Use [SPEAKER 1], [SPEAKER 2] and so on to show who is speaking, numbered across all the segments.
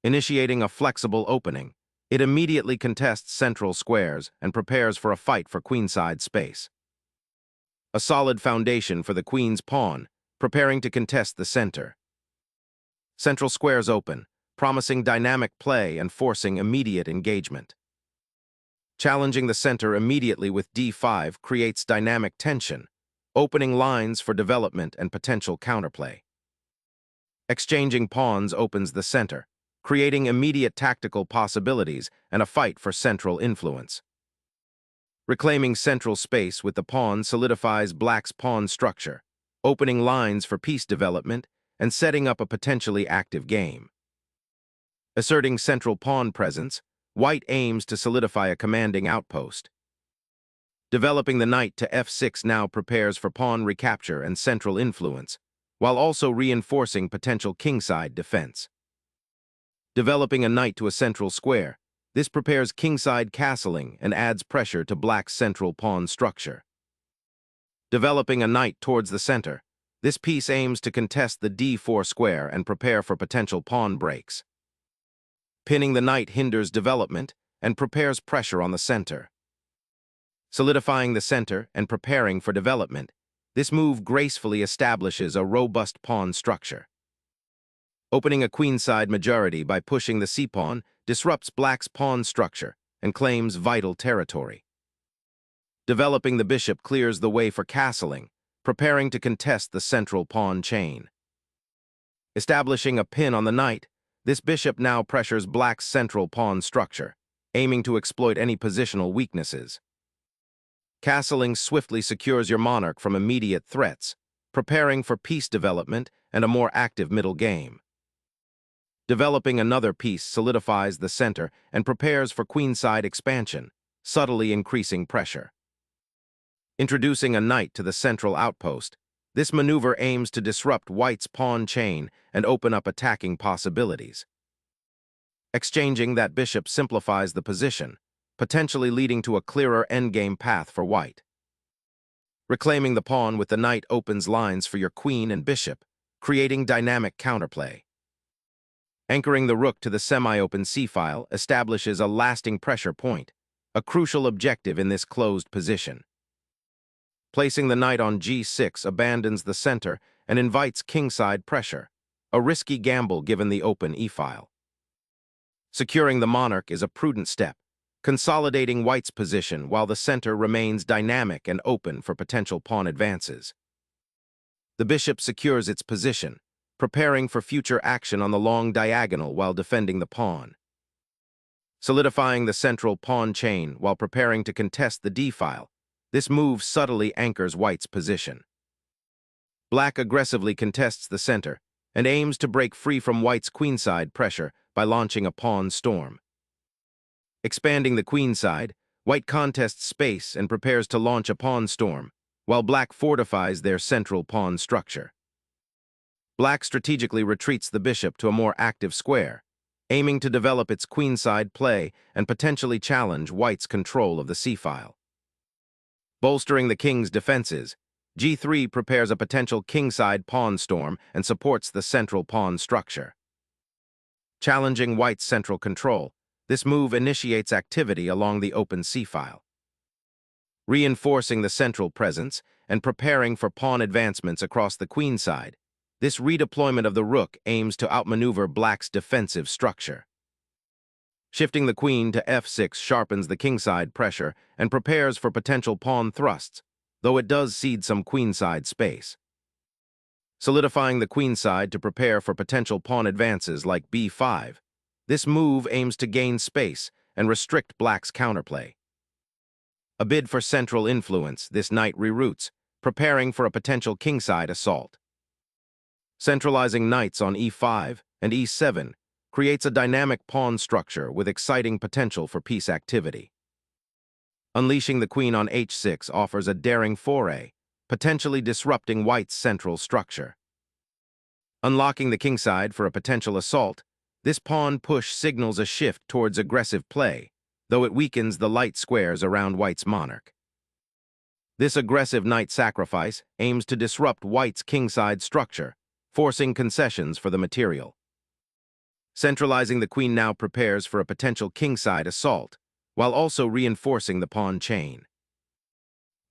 [SPEAKER 1] Initiating a flexible opening, it immediately contests central squares and prepares for a fight for queenside space. A solid foundation for the queen's pawn, preparing to contest the center. Central squares open, promising dynamic play and forcing immediate engagement. Challenging the center immediately with d5 creates dynamic tension, opening lines for development and potential counterplay. Exchanging pawns opens the center, creating immediate tactical possibilities and a fight for central influence. Reclaiming central space with the pawn solidifies black's pawn structure, opening lines for piece development and setting up a potentially active game. Asserting central pawn presence, white aims to solidify a commanding outpost. Developing the knight to f6 now prepares for pawn recapture and central influence, while also reinforcing potential kingside defense. Developing a knight to a central square, this prepares kingside castling and adds pressure to black's central pawn structure. Developing a knight towards the center, this piece aims to contest the d4 square and prepare for potential pawn breaks. Pinning the knight hinders development and prepares pressure on the center. Solidifying the center and preparing for development, this move gracefully establishes a robust pawn structure. Opening a queenside majority by pushing the c-pawn disrupts black's pawn structure and claims vital territory. Developing the bishop clears the way for castling, preparing to contest the central pawn chain. Establishing a pin on the knight, this bishop now pressures black's central pawn structure, aiming to exploit any positional weaknesses. Castling swiftly secures your monarch from immediate threats, preparing for piece development and a more active middle game. Developing another piece solidifies the center and prepares for queenside expansion, subtly increasing pressure. Introducing a knight to the central outpost, this maneuver aims to disrupt white's pawn chain and open up attacking possibilities. Exchanging that bishop simplifies the position, potentially leading to a clearer endgame path for white. Reclaiming the pawn with the knight opens lines for your queen and bishop, creating dynamic counterplay. Anchoring the rook to the semi-open c-file establishes a lasting pressure point, a crucial objective in this closed position. Placing the knight on g6 abandons the center and invites kingside pressure, a risky gamble given the open e-file. Securing the monarch is a prudent step, consolidating white's position while the center remains dynamic and open for potential pawn advances. The bishop secures its position, preparing for future action on the long diagonal while defending the pawn. Solidifying the central pawn chain while preparing to contest the d-file, this move subtly anchors white's position. Black aggressively contests the center and aims to break free from white's queenside pressure by launching a pawn storm. Expanding the queenside, white contests space and prepares to launch a pawn storm, while black fortifies their central pawn structure. Black strategically retreats the bishop to a more active square, aiming to develop its queenside play and potentially challenge white's control of the c-file. Bolstering the king's defenses, g3 prepares a potential kingside pawn storm and supports the central pawn structure. Challenging white's central control, this move initiates activity along the open c-file. Reinforcing the central presence and preparing for pawn advancements across the queenside, this redeployment of the rook aims to outmaneuver black's defensive structure. Shifting the queen to f6 sharpens the kingside pressure and prepares for potential pawn thrusts, though it does cede some queenside space. Solidifying the queenside to prepare for potential pawn advances like b5, this move aims to gain space and restrict black's counterplay. A bid for central influence, this knight reroutes, preparing for a potential kingside assault. Centralizing knights on e5 and e7 creates a dynamic pawn structure with exciting potential for piece activity. Unleashing the queen on h6 offers a daring foray, potentially disrupting white's central structure. Unlocking the kingside for a potential assault, this pawn push signals a shift towards aggressive play, though it weakens the light squares around white's monarch. This aggressive knight sacrifice aims to disrupt white's kingside structure, forcing concessions for the material. Centralizing the queen now prepares for a potential kingside assault, while also reinforcing the pawn chain.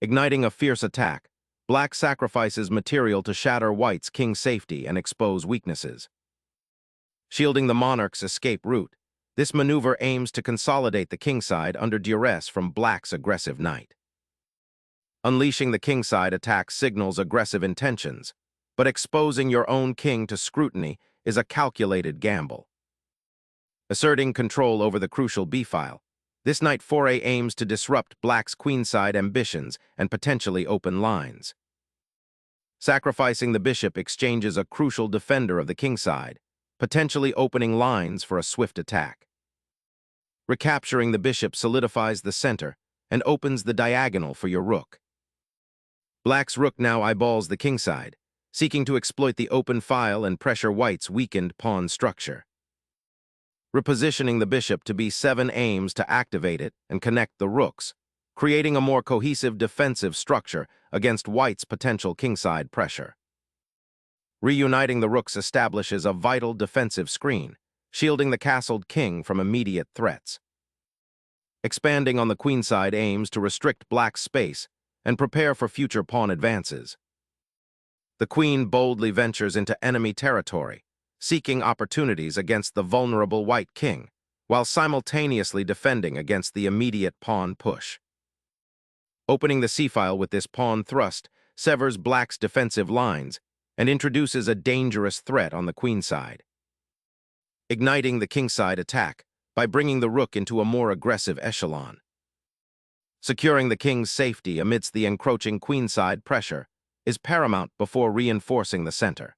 [SPEAKER 1] Igniting a fierce attack, black sacrifices material to shatter white's king safety and expose weaknesses. Shielding the monarch's escape route, this maneuver aims to consolidate the kingside under duress from black's aggressive knight. Unleashing the kingside attack signals aggressive intentions, but exposing your own king to scrutiny is a calculated gamble. Asserting control over the crucial b-file, this knight foray aims to disrupt black's queenside ambitions and potentially open lines. Sacrificing the bishop exchanges a crucial defender of the kingside, potentially opening lines for a swift attack. Recapturing the bishop solidifies the center and opens the diagonal for your rook. Black's rook now eyeballs the kingside, seeking to exploit the open file and pressure white's weakened pawn structure. Repositioning the bishop to b7 aims to activate it and connect the rooks, creating a more cohesive defensive structure against white's potential kingside pressure. Reuniting the rooks establishes a vital defensive screen, shielding the castled king from immediate threats. Expanding on the queenside aims to restrict black's space and prepare for future pawn advances. The queen boldly ventures into enemy territory, seeking opportunities against the vulnerable white king, while simultaneously defending against the immediate pawn push. Opening the c-file with this pawn thrust severs black's defensive lines and introduces a dangerous threat on the queenside. Igniting the kingside attack by bringing the rook into a more aggressive echelon. Securing the king's safety amidst the encroaching queenside pressure is paramount before reinforcing the center.